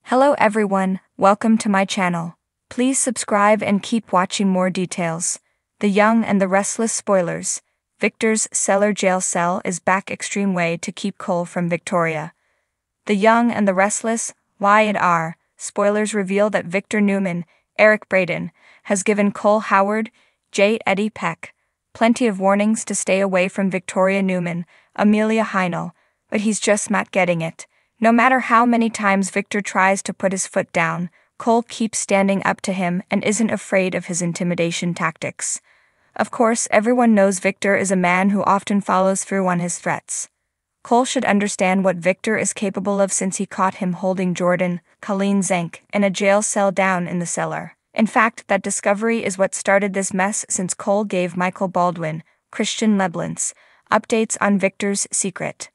Hello everyone, welcome to my channel. Please subscribe and keep watching more details. The Young and the Restless spoilers. Victor's Cellar jail cell is back extreme way to keep Cole from Victoria. The Young and the Restless, Y&R, spoilers reveal that Victor Newman, Eric Braden, has given Cole Howard, J. Eddie Peck, plenty of warnings to stay away from Victoria Newman, Amelia Heinel, but he's just not getting it. No matter how many times Victor tries to put his foot down, Cole keeps standing up to him and isn't afraid of his intimidation tactics. Of course, everyone knows Victor is a man who often follows through on his threats. Cole should understand what Victor is capable of since he caught him holding Jordan, Colleen Zank, in a jail cell down in the cellar. In fact, that discovery is what started this mess since Cole gave Michael Baldwin, Christian Leblance, updates on Victor's secret.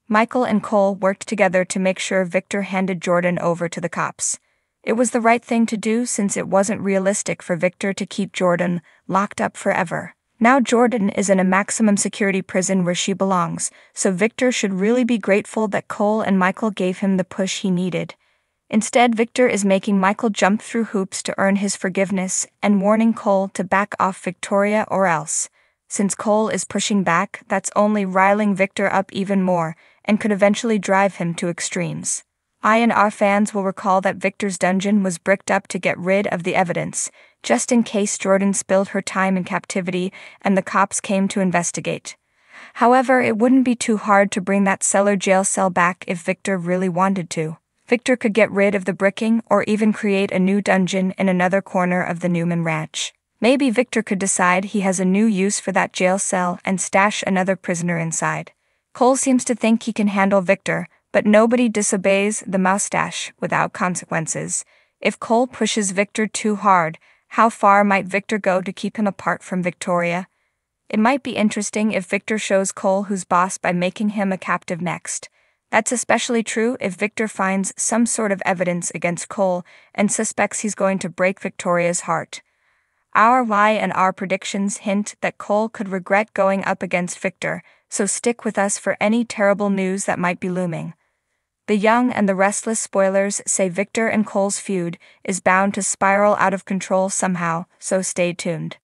Michael and Cole worked together to make sure Victor handed Jordan over to the cops. It was the right thing to do since it wasn't realistic for Victor to keep Jordan locked up forever. Now Jordan is in a maximum security prison where she belongs, so Victor should really be grateful that Cole and Michael gave him the push he needed. Instead, Victor is making Michael jump through hoops to earn his forgiveness and warning Cole to back off Victoria or else. Since Cole is pushing back, that's only riling Victor up even more and could eventually drive him to extremes. I&R fans will recall that Victor's dungeon was bricked up to get rid of the evidence, just in case Jordan spilled her time in captivity and the cops came to investigate. However, it wouldn't be too hard to bring that cellar jail cell back if Victor really wanted to. Victor could get rid of the bricking or even create a new dungeon in another corner of the Newman Ranch. Maybe Victor could decide he has a new use for that jail cell and stash another prisoner inside. Cole seems to think he can handle Victor, but nobody disobeys the mustache without consequences. If Cole pushes Victor too hard, how far might Victor go to keep him apart from Victoria? It might be interesting if Victor shows Cole who's boss by making him a captive next. That's especially true if Victor finds some sort of evidence against Cole and suspects he's going to break Victoria's heart. Our Y&R predictions hint that Cole could regret going up against Victor, so stick with us for any terrible news that might be looming. The Young and the Restless spoilers say Victor and Cole's feud is bound to spiral out of control somehow, so stay tuned.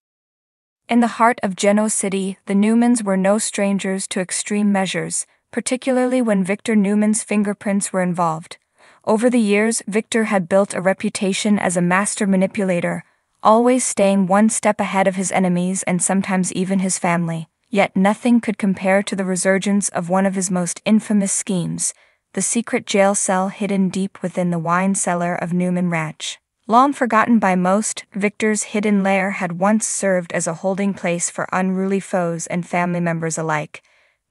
In the heart of Genoa City, the Newmans were no strangers to extreme measures, particularly when Victor Newman's fingerprints were involved. Over the years, Victor had built a reputation as a master manipulator, always staying one step ahead of his enemies and sometimes even his family. Yet nothing could compare to the resurgence of one of his most infamous schemes, the secret jail cell hidden deep within the wine cellar of Newman Ranch. Long forgotten by most, Victor's hidden lair had once served as a holding place for unruly foes and family members alike.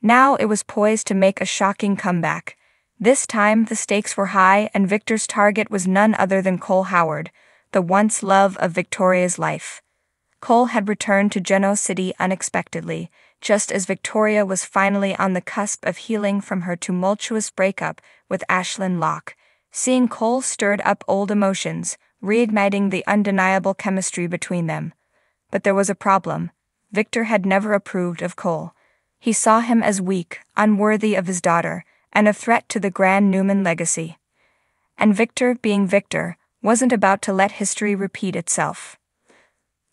Now it was poised to make a shocking comeback. This time the stakes were high and Victor's target was none other than Cole Howard, the once love of Victoria's life. Cole had returned to Genoa City unexpectedly, just as Victoria was finally on the cusp of healing from her tumultuous breakup with Ashlyn Locke. Seeing Cole stirred up old emotions, reigniting the undeniable chemistry between them. But there was a problem. Victor had never approved of Cole. He saw him as weak, unworthy of his daughter, and a threat to the grand Newman legacy. And Victor, being Victor, wasn't about to let history repeat itself.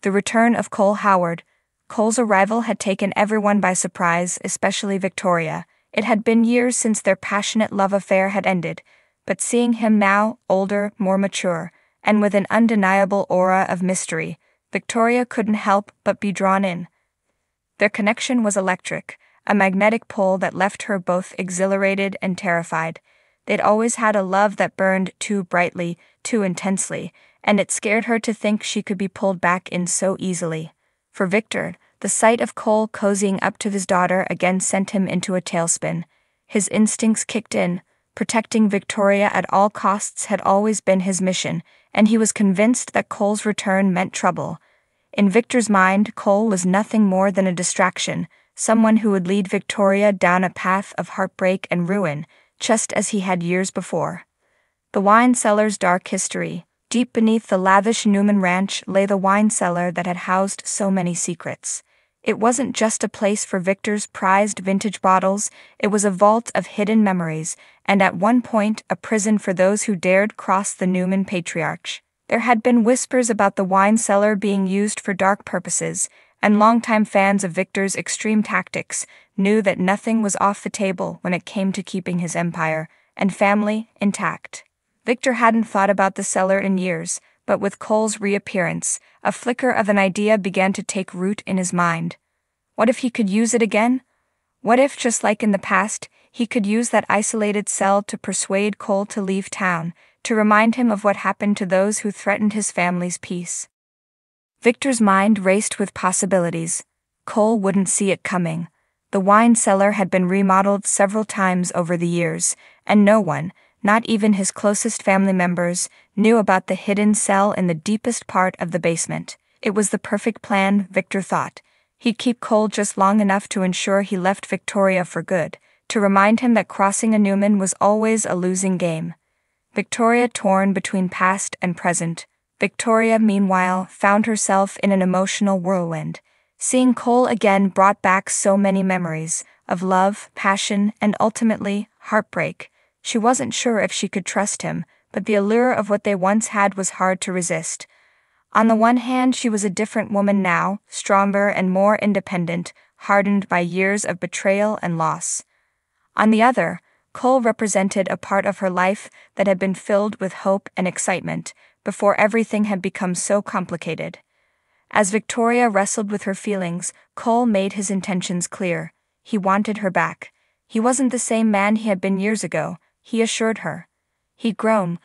The return of Cole Howard. Cole's arrival had taken everyone by surprise, especially Victoria. It had been years since their passionate love affair had ended, but seeing him now, older, more mature, and with an undeniable aura of mystery, Victoria couldn't help but be drawn in. Their connection was electric, a magnetic pull that left her both exhilarated and terrified. They'd always had a love that burned too brightly, too intensely, and it scared her to think she could be pulled back in so easily. For Victor, the sight of Cole cozying up to his daughter again sent him into a tailspin. His instincts kicked in. Protecting Victoria at all costs had always been his mission, and he was convinced that Cole's return meant trouble. In Victor's mind, Cole was nothing more than a distraction, someone who would lead Victoria down a path of heartbreak and ruin, just as he had years before. The wine cellar's dark history. Deep beneath the lavish Newman Ranch lay the wine cellar that had housed so many secrets. It wasn't just a place for Victor's prized vintage bottles, it was a vault of hidden memories, and at one point a prison for those who dared cross the Newman Patriarch. There had been whispers about the wine cellar being used for dark purposes, and longtime fans of Victor's extreme tactics knew that nothing was off the table when it came to keeping his empire and family intact. Victor hadn't thought about the cellar in years, but with Cole's reappearance, a flicker of an idea began to take root in his mind. What if he could use it again? What if, just like in the past, he could use that isolated cell to persuade Cole to leave town, to remind him of what happened to those who threatened his family's peace? Victor's mind raced with possibilities. Cole wouldn't see it coming. The wine cellar had been remodeled several times over the years, and no one, not even his closest family members, knew about the hidden cell in the deepest part of the basement. It was the perfect plan, Victor thought. He'd keep Cole just long enough to ensure he left Victoria for good, to remind him that crossing a Newman was always a losing game. Victoria torn between past and present. Victoria, meanwhile, found herself in an emotional whirlwind. Seeing Cole again brought back so many memories of love, passion, and ultimately, heartbreak. She wasn't sure if she could trust him, but the allure of what they once had was hard to resist. On the one hand, she was a different woman now, stronger and more independent, hardened by years of betrayal and loss. On the other, Cole represented a part of her life that had been filled with hope and excitement, before everything had become so complicated. As Victoria wrestled with her feelings, Cole made his intentions clear. He wanted her back. He wasn't the same man he had been years ago, he assured her. He'd grown,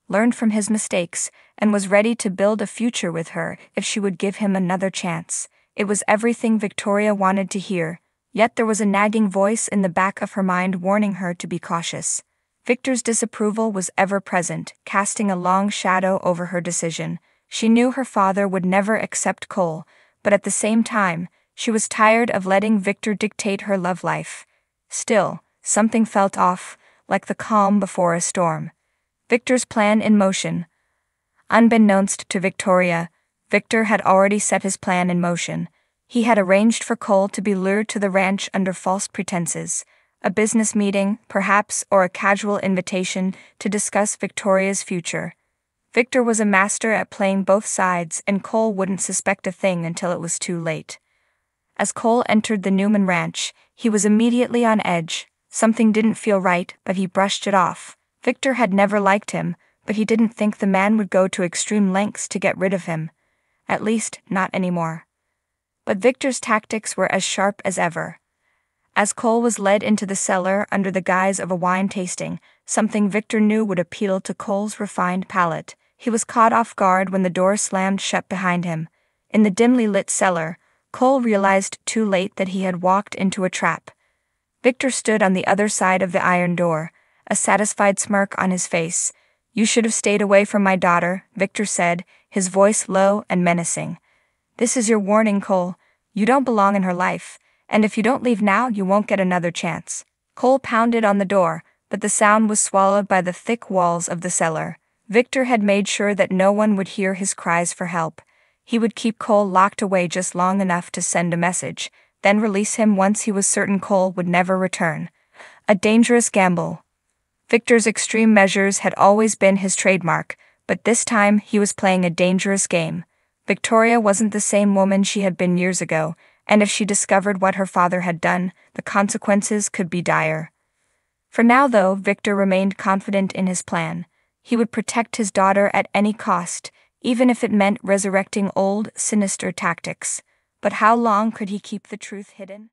learned from his mistakes, and was ready to build a future with her if she would give him another chance. It was everything Victoria wanted to hear, yet there was a nagging voice in the back of her mind warning her to be cautious. Victor's disapproval was ever present, casting a long shadow over her decision. She knew her father would never accept Cole, but at the same time, she was tired of letting Victor dictate her love life. Still, something felt off, like the calm before a storm. Victor's plan in motion. Unbeknownst to Victoria, Victor had already set his plan in motion. He had arranged for Cole to be lured to the ranch under false pretenses. A business meeting, perhaps, or a casual invitation to discuss Victoria's future. Victor was a master at playing both sides, and Cole wouldn't suspect a thing until it was too late. As Cole entered the Newman ranch, he was immediately on edge. Something didn't feel right, but he brushed it off. Victor had never liked him, but he didn't think the man would go to extreme lengths to get rid of him. At least, not anymore. But Victor's tactics were as sharp as ever. As Cole was led into the cellar under the guise of a wine tasting, something Victor knew would appeal to Cole's refined palate, he was caught off guard when the door slammed shut behind him. In the dimly lit cellar, Cole realized too late that he had walked into a trap. Victor stood on the other side of the iron door, a satisfied smirk on his face. "You should have stayed away from my daughter," Victor said, his voice low and menacing. "This is your warning, Cole. You don't belong in her life, and if you don't leave now, you won't get another chance." Cole pounded on the door, but the sound was swallowed by the thick walls of the cellar. Victor had made sure that no one would hear his cries for help. He would keep Cole locked away just long enough to send a message, then release him once he was certain Cole would never return. A dangerous gamble. Victor's extreme measures had always been his trademark, but this time he was playing a dangerous game. Victoria wasn't the same woman she had been years ago, and if she discovered what her father had done, the consequences could be dire. For now, though, Victor remained confident in his plan. He would protect his daughter at any cost, even if it meant resurrecting old, sinister tactics. But how long could he keep the truth hidden?